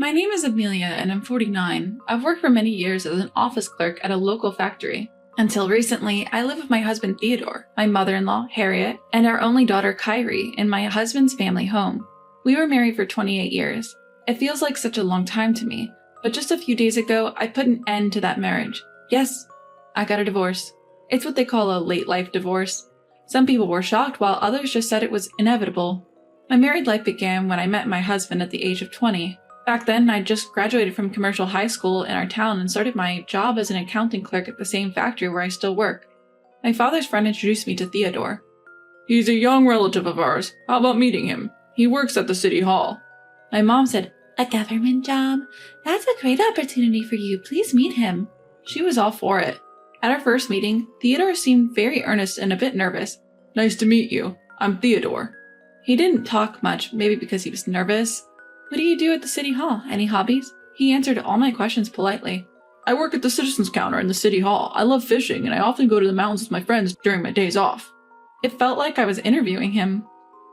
My name is Amelia and I'm 49. I've worked for many years as an office clerk at a local factory. Until recently, I live with my husband Theodore, my mother-in-law Harriet, and our only daughter Kyrie in my husband's family home. We were married for 28 years. It feels like such a long time to me, but just a few days ago, I put an end to that marriage. Yes, I got a divorce. It's what they call a late life divorce. Some people were shocked while others just said it was inevitable. My married life began when I met my husband at the age of 20. Back then, I just graduated from commercial high school in our town and started my job as an accounting clerk at the same factory where I still work. My father's friend introduced me to Theodore. He's a young relative of ours. How about meeting him? He works at the city hall. My mom said, "A government job? That's a great opportunity for you. Please meet him." She was all for it. At our first meeting, Theodore seemed very earnest and a bit nervous. Nice to meet you. I'm Theodore. He didn't talk much, maybe because he was nervous. What do you do at the city hall? Any hobbies? He answered all my questions politely. I work at the citizens counter in the city hall. I love fishing, and I often go to the mountains with my friends during my days off. It felt like I was interviewing him.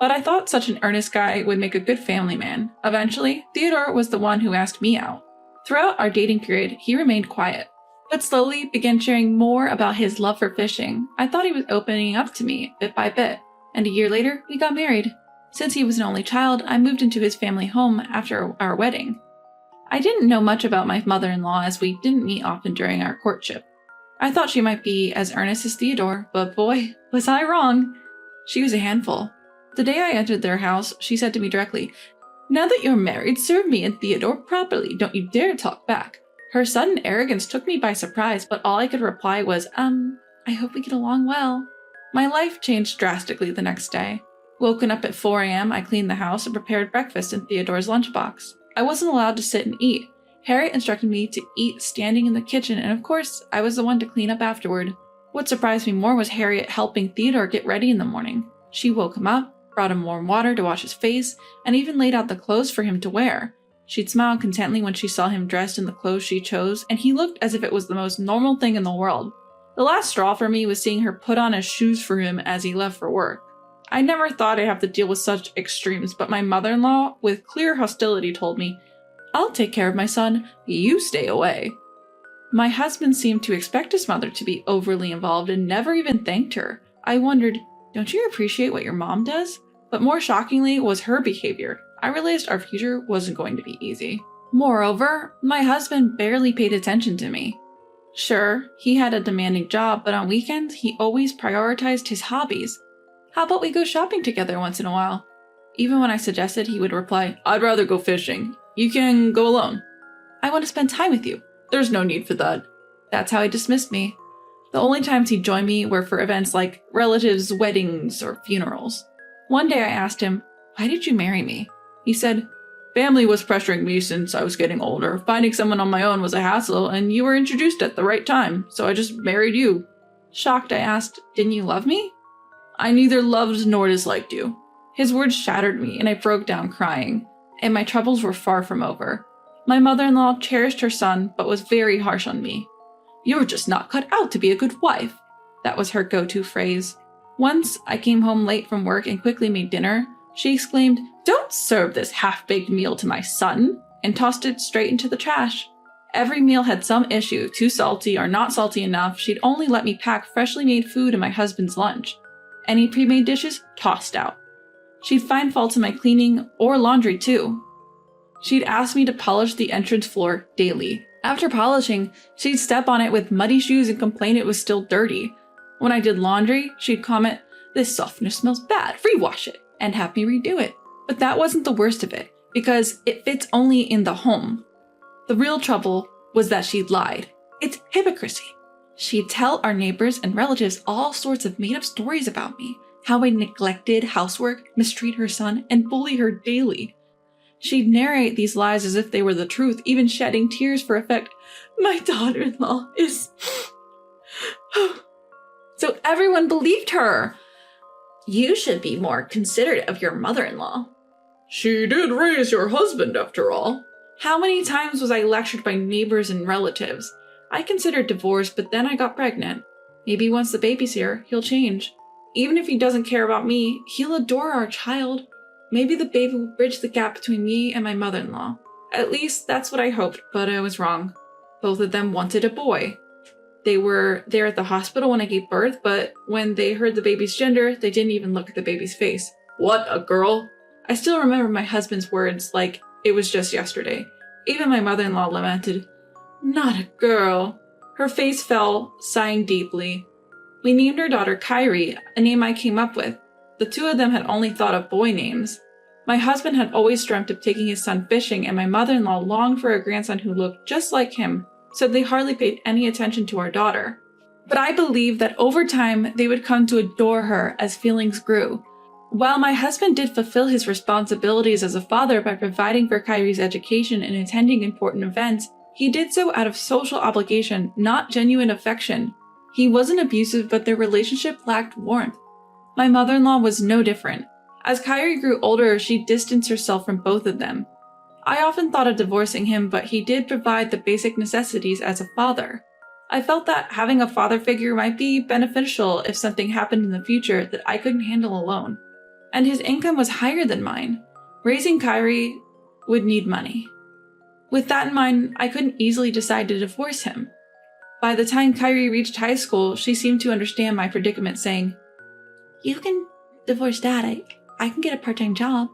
But I thought such an earnest guy would make a good family man. Eventually, Theodore was the one who asked me out. Throughout our dating period, he remained quiet, but slowly began sharing more about his love for fishing. I thought he was opening up to me bit by bit, and a year later, we got married. Since he was an only child, I moved into his family home after our wedding. I didn't know much about my mother-in-law as we didn't meet often during our courtship. I thought she might be as earnest as Theodore, but boy, was I wrong. She was a handful. The day I entered their house, she said to me directly, "Now that you're married, serve me and Theodore properly. Don't you dare talk back." Her sudden arrogance took me by surprise, but all I could reply was, I hope we get along well. My life changed drastically the next day. Woken up at 4 a.m., I cleaned the house and prepared breakfast in Theodore's lunchbox. I wasn't allowed to sit and eat. Harriet instructed me to eat standing in the kitchen, and of course, I was the one to clean up afterward. What surprised me more was Harriet helping Theodore get ready in the morning. She woke him up, brought him warm water to wash his face, and even laid out the clothes for him to wear. She'd smile contently when she saw him dressed in the clothes she chose, and he looked as if it was the most normal thing in the world. The last straw for me was seeing her put on his shoes for him as he left for work. I never thought I'd have to deal with such extremes, but my mother-in-law, with clear hostility, told me, "I'll take care of my son, you stay away." My husband seemed to expect his mother to be overly involved and never even thanked her. I wondered, don't you appreciate what your mom does? But more shockingly was her behavior. I realized our future wasn't going to be easy. Moreover, my husband barely paid attention to me. Sure, he had a demanding job, but on weekends, he always prioritized his hobbies. How about we go shopping together once in a while? Even when I suggested, he would reply, "I'd rather go fishing. You can go alone." "I want to spend time with you." "There's no need for that." That's how he dismissed me. The only times he'd join me were for events like relatives' weddings or funerals. One day I asked him, "Why did you marry me?" He said, "Family was pressuring me since I was getting older. Finding someone on my own was a hassle, and you were introduced at the right time, so I just married you." Shocked, I asked, "Didn't you love me?" "I neither loved nor disliked you." His words shattered me, and I broke down crying. And my troubles were far from over. My mother-in-law cherished her son, but was very harsh on me. "You're just not cut out to be a good wife." That was her go-to phrase. Once I came home late from work and quickly made dinner. She exclaimed, "Don't serve this half-baked meal to my son," and tossed it straight into the trash. Every meal had some issue, too salty or not salty enough. She'd only let me pack freshly made food in my husband's lunch. Any pre-made dishes, tossed out. She'd find faults in my cleaning or laundry too. She'd ask me to polish the entrance floor daily. After polishing, she'd step on it with muddy shoes and complain it was still dirty. When I did laundry, she'd comment, "This softener smells bad, rewash it," and have me redo it. But that wasn't the worst of it, because it fits only in the home. The real trouble was that she'd lied. It's hypocrisy. She'd tell our neighbors and relatives all sorts of made-up stories about me, how I neglected housework, mistreat her son, and bully her daily. She'd narrate these lies as if they were the truth, even shedding tears for effect. "My daughter-in-law is..." So everyone believed her. "You should be more considerate of your mother-in-law." "She did raise your husband, after all." How many times was I lectured by neighbors and relatives? I considered divorce, but then I got pregnant. Maybe once the baby's here, he'll change. Even if he doesn't care about me, he'll adore our child. Maybe the baby will bridge the gap between me and my mother-in-law. At least that's what I hoped, but I was wrong. Both of them wanted a boy. They were there at the hospital when I gave birth, but when they heard the baby's gender, they didn't even look at the baby's face. What, a girl? I still remember my husband's words like it was just yesterday. Even my mother-in-law lamented, "Not a girl." Her face fell, sighing deeply. We named our daughter Kyrie, a name I came up with. The two of them had only thought of boy names. My husband had always dreamt of taking his son fishing, and my mother-in-law longed for a grandson who looked just like him, so they hardly paid any attention to our daughter. But I believed that over time they would come to adore her as feelings grew. While my husband did fulfill his responsibilities as a father by providing for Kyrie's education and attending important events, he did so out of social obligation, not genuine affection. He wasn't abusive, but their relationship lacked warmth. My mother-in-law was no different. As Kyrie grew older, she distanced herself from both of them. I often thought of divorcing him, but he did provide the basic necessities as a father. I felt that having a father figure might be beneficial if something happened in the future that I couldn't handle alone. And his income was higher than mine. Raising Kyrie would need money. With that in mind, I couldn't easily decide to divorce him. By the time Kyrie reached high school, she seemed to understand my predicament, saying, "You can divorce Dad. I can get a part-time job."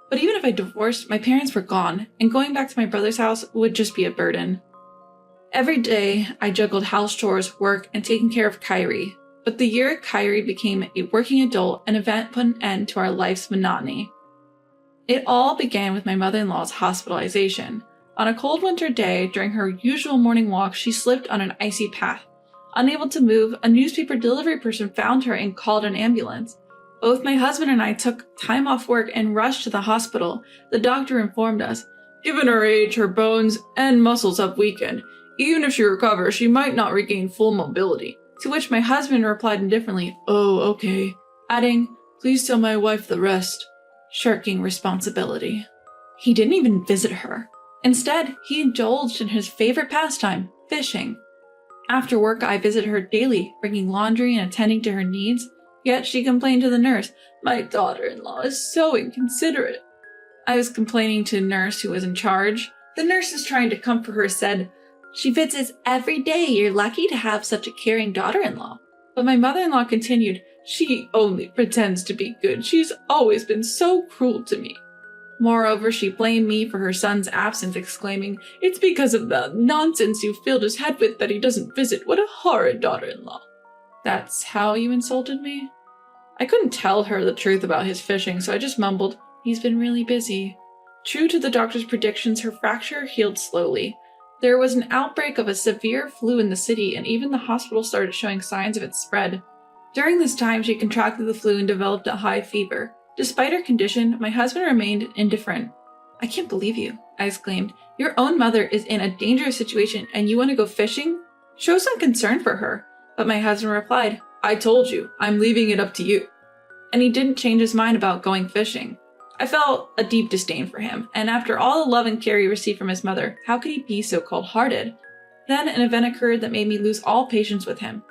But even if I divorced, my parents were gone, and going back to my brother's house would just be a burden. Every day, I juggled house chores, work, and taking care of Kyrie. But the year Kyrie became a working adult, an event put an end to our life's monotony. It all began with my mother-in-law's hospitalization. On a cold winter day, during her usual morning walk, she slipped on an icy path. Unable to move, a newspaper delivery person found her and called an ambulance. Both my husband and I took time off work and rushed to the hospital. The doctor informed us, "Given her age, her bones and muscles have weakened. Even if she recovers, she might not regain full mobility." To which my husband replied indifferently, "Oh, okay," adding, "Please tell my wife the rest," shirking responsibility. He didn't even visit her. Instead, he indulged in his favorite pastime, fishing. After work, I visited her daily, bringing laundry and attending to her needs. Yet she complained to the nurse, "My daughter-in-law is so inconsiderate." I was complaining to the nurse who was in charge. The nurses trying to comfort her said, "She visits every day. You're lucky to have such a caring daughter-in-law." But my mother-in-law continued, "She only pretends to be good. She's always been so cruel to me." Moreover, she blamed me for her son's absence, exclaiming, "It's because of the nonsense you filled his head with that he doesn't visit. What a horrid daughter-in-law." "That's how you insulted me?" I couldn't tell her the truth about his fishing, so I just mumbled, "He's been really busy." True to the doctor's predictions, her fracture healed slowly. There was an outbreak of a severe flu in the city, and even the hospital started showing signs of its spread. During this time, she contracted the flu and developed a high fever. Despite her condition, my husband remained indifferent. "I can't believe you," I exclaimed. "Your own mother is in a dangerous situation and you want to go fishing? Show some concern for her." But my husband replied, "I told you, I'm leaving it up to you." And he didn't change his mind about going fishing. I felt a deep disdain for him, and after all the love and care he received from his mother, how could he be so cold-hearted? Then an event occurred that made me lose all patience with him.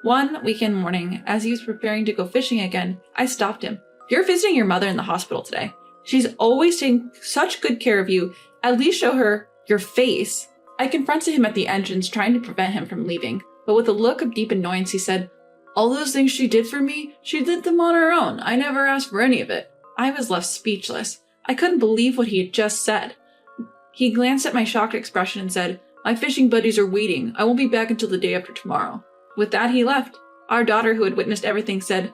One weekend morning, as he was preparing to go fishing again, I stopped him. "You're visiting your mother in the hospital today. She's always taking such good care of you. At least show her your face." I confronted him at the entrance, trying to prevent him from leaving, but with a look of deep annoyance, he said, "All those things she did for me, she did them on her own. I never asked for any of it." I was left speechless. I couldn't believe what he had just said. He glanced at my shocked expression and said, "My fishing buddies are waiting. I won't be back until the day after tomorrow." With that, he left. Our daughter, who had witnessed everything, said,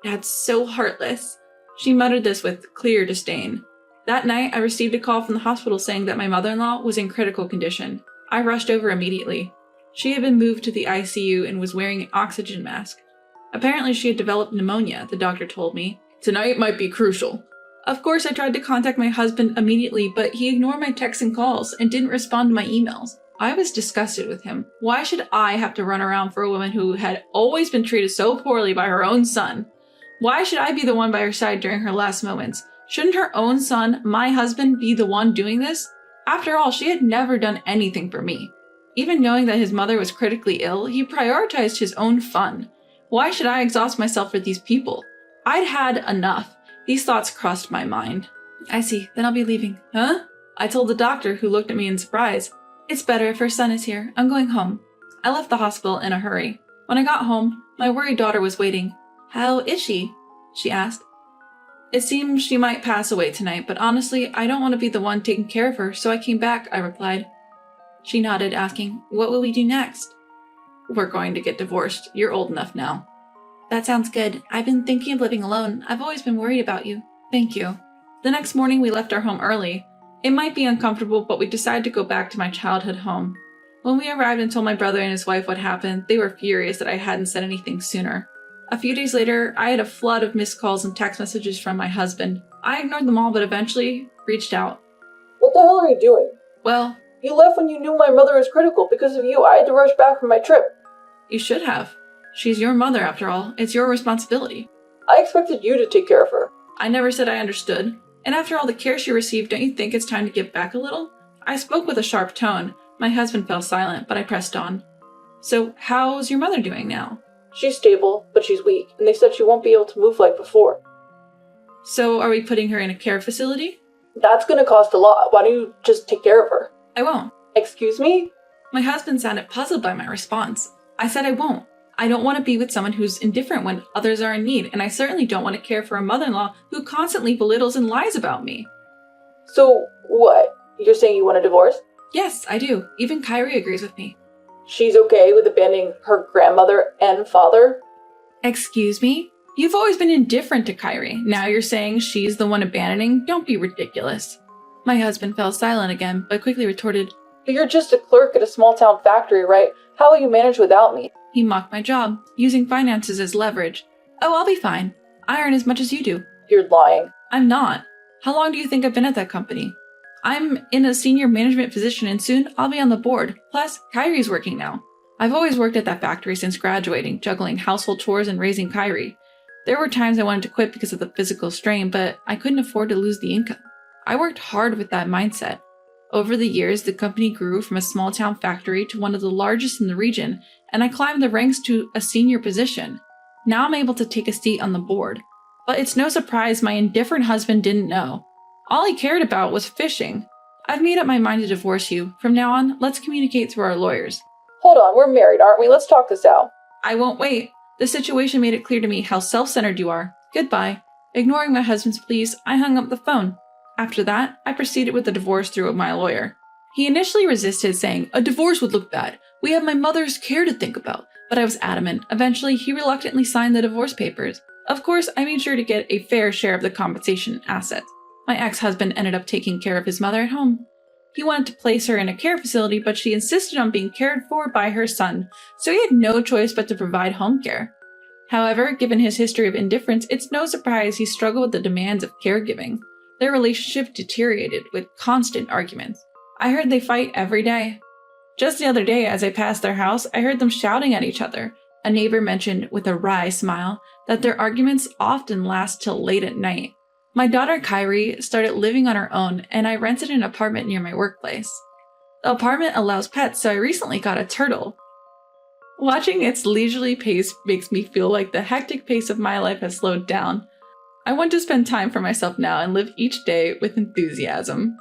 "Dad's so heartless." She muttered this with clear disdain. That night, I received a call from the hospital saying that my mother-in-law was in critical condition. I rushed over immediately. She had been moved to the ICU and was wearing an oxygen mask. Apparently, she had developed pneumonia, the doctor told me. "Tonight might be crucial." Of course, I tried to contact my husband immediately, but he ignored my texts and calls and didn't respond to my emails. I was disgusted with him. Why should I have to run around for a woman who had always been treated so poorly by her own son? Why should I be the one by her side during her last moments? Shouldn't her own son, my husband, be the one doing this? After all, she had never done anything for me. Even knowing that his mother was critically ill, he prioritized his own fun. Why should I exhaust myself for these people? I'd had enough. These thoughts crossed my mind. "I see, then I'll be leaving." "Huh?" I told the doctor, who looked at me in surprise. It's better if her son is here. I'm going home. I left the hospital in a hurry. When I got home, my worried daughter was waiting. How is she? She asked. It seems she might pass away tonight, but honestly, I don't want to be the one taking care of her, so I came back, I replied. She nodded, asking, What will we do next? We're going to get divorced. You're old enough now. That sounds good. I've been thinking of living alone. I've always been worried about you. Thank you. The next morning, we left our home early. It might be uncomfortable, but we decided to go back to my childhood home. When we arrived and told my brother and his wife what happened, they were furious that I hadn't said anything sooner. A few days later, I had a flood of missed calls and text messages from my husband. I ignored them all, but eventually reached out. What the hell are you doing? Well, You left when you knew my mother was critical. Because of you, I had to rush back from my trip. you should have. She's your mother, after all. It's your responsibility. I expected you to take care of her. I never said I understood. And after all the care she received, don't you think it's time to give back a little? I spoke with a sharp tone. My husband fell silent, but I pressed on. So, how's your mother doing now? She's stable, but she's weak, and they said she won't be able to move like before. So, are we putting her in a care facility? That's gonna cost a lot. Why don't you just take care of her? I won't. Excuse me? My husband sounded puzzled by my response. I said I won't. I don't want to be with someone who's indifferent when others are in need, and I certainly don't want to care for a mother-in-law who constantly belittles and lies about me. So, what? You're saying you want a divorce? Yes, I do. Even Kyrie agrees with me. She's okay with abandoning her grandmother and father? Excuse me? You've always been indifferent to Kyrie. Now you're saying she's the one abandoning? Don't be ridiculous. My husband fell silent again, but quickly retorted, But you're just a clerk at a small-town factory, right? How will you manage without me? He mocked my job, using finances as leverage. Oh, I'll be fine. I earn as much as you do. You're lying. I'm not. How long do you think I've been at that company? I'm in a senior management position and soon I'll be on the board. Plus, Kyrie's working now. I've always worked at that factory since graduating, juggling household chores and raising Kyrie. There were times I wanted to quit because of the physical strain, but I couldn't afford to lose the income. I worked hard with that mindset. Over the years, the company grew from a small-town factory to one of the largest in the region, and I climbed the ranks to a senior position. Now I'm able to take a seat on the board. But it's no surprise my indifferent husband didn't know. All he cared about was fishing. I've made up my mind to divorce you. From now on, let's communicate through our lawyers. Hold on, we're married, aren't we? Let's talk this out. I won't wait. The situation made it clear to me how self-centered you are. Goodbye. Ignoring my husband's pleas, I hung up the phone. After that, I proceeded with the divorce through my lawyer. He initially resisted, saying, A divorce would look bad. We have my mother's care to think about. But I was adamant. Eventually, he reluctantly signed the divorce papers. Of course, I made sure to get a fair share of the compensation and assets. My ex-husband ended up taking care of his mother at home. He wanted to place her in a care facility, but she insisted on being cared for by her son, so he had no choice but to provide home care. However, given his history of indifference, it's no surprise he struggled with the demands of caregiving. Their relationship deteriorated with constant arguments. I heard they fight every day. Just the other day, as I passed their house, I heard them shouting at each other. A neighbor mentioned, with a wry smile, that their arguments often last till late at night. My daughter Kyrie started living on her own, and I rented an apartment near my workplace. The apartment allows pets, so I recently got a turtle. Watching its leisurely pace makes me feel like the hectic pace of my life has slowed down. I want to spend time for myself now and live each day with enthusiasm.